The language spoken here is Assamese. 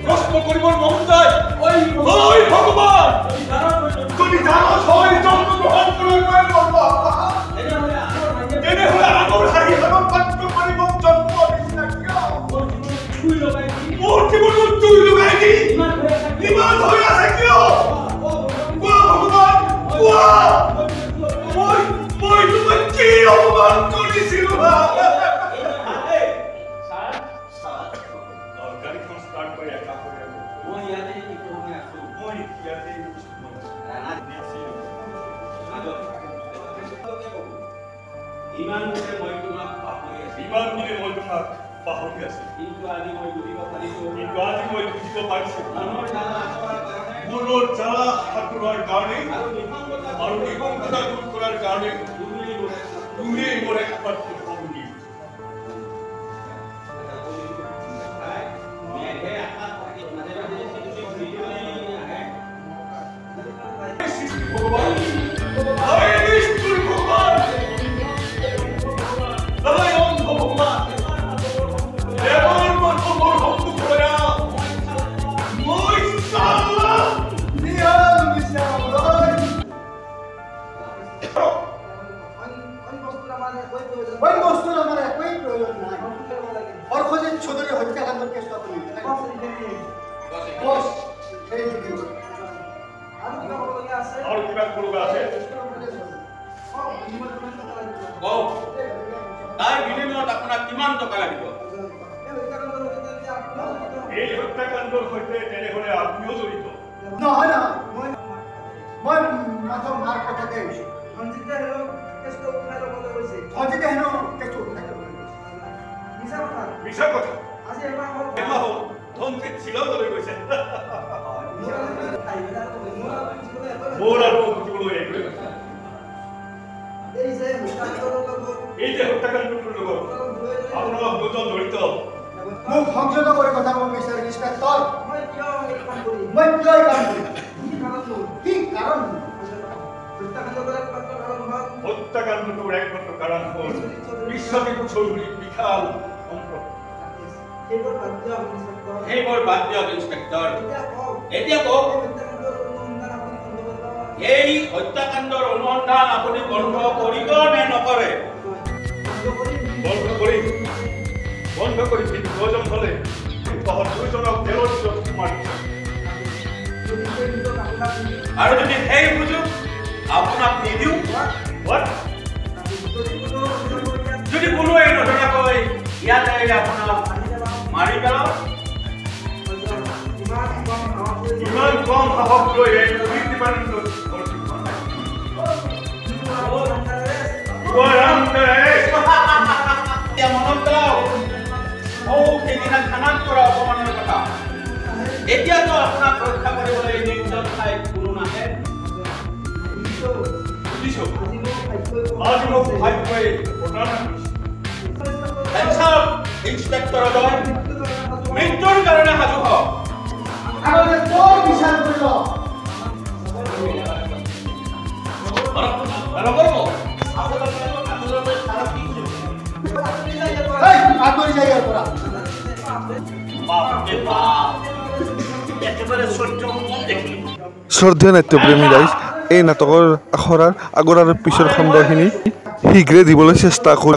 প্রশ্ন করিবার মন চাই ওই ভগবান তুমি জানো সবাই জন্মগ্রহণ করিবার বাবা এনে হলে আগর হারি হারন পাত্র পরিবম জন্ম দিছিনা কিয়া মোর জীবন তুই লগাই দি ইমান হই আছে কিয়া ওয়া ভগবান ওয়া মই তুমি কি অপমান করিছিল ইমান দিলে মই তোমাক পাহৰি আছো পাহৰি আছো কিন্তু আজি মই বুজিব পাৰিছো মনৰ জ্বালা আঁতৰোৱাৰ কাৰণে আৰু নিসংগতা দূৰ কৰাৰ কাৰণে তুমি মোৰ একমাত্ৰ সঙ্গী ভগৱান তাই বিনিময়ত আপোনাক কিমান টকা লাগিব এই হত্যাকাণ্ডৰ সৈতে তেনেহলে আপনিও জড়িত নহয় মই মাথা মাৰ কথা কৈছো সঞ্জিতে হেনো কেছটো উঠাই ল'বলৈ গৈছে সঞ্জিতে হেনো কেছটো উঠাই ল'বলৈ গৈছে মিছা কথা আজি এমাহ হ'ল ধনজিত শ্বিলঙলৈ গৈছে মোৰ আৰু বুজিবলৈ একোৱেই কথা এই যে হত্যাকাণ্ডটোৰ লগত আপোনালোক দুজন জড়িত মোক সংযত কৰি কথা ক'ব বিচাৰে ইন্সপেক্টৰ মই কিয় এই কাম কৰিম কি কাৰণ হত্যাকাণ্ডটোৰ একমাত্ৰ কাৰণ হ'ল বিশ্বজিৎ চৌধুৰীৰ বিশাল সম্পত্তি সেইবোৰ বাদ দিয়ক ইন্সপেক্টৰ এতিয়া কওক এই হত্যাকাণ্ডৰ অনুসন্ধান আপুনি বন্ধ কৰিব নে নকৰে বন্ধ কৰি কিন্তু প্ৰয়োজন হ'লে দুজনক জেলত সোমাই আৰু যদি সেই সুযোগ আপোনাক নিদিওঁ যদি কোনোৱে নজনাকৈ ইয়াতে আপোনাক মাৰি পেলাওঁ ইমান কম সাহস লৈ এই পুলিচ ডিপাৰ্টমেণ্টত এতিয়া মনত পেলাওক সেইদিনা থানাত কৰা অপমানৰ কথা এতিয়াতো আপোনাক ৰক্ষা কৰিবলৈ নিৰ্জন ঠাইত কোনো নাহে বুজিছো আজি মোক ভাগ্যই প্ৰদান ইন্সপেক্টৰ অজয় মৃত্যুৰ কাৰণে সাজু হওক আগতে তোৰ বিচাৰ কৰিব আঁতৰি যায় ইয়াৰ পৰা শ্ৰদ্ধেয় নাট্যপ্ৰেমী ৰাইজ এই নাটকৰ আখৰাৰ আগৰ আৰু পিছৰ খণ্ডখিনি শীঘ্ৰে দিবলৈ চেষ্টা কৰি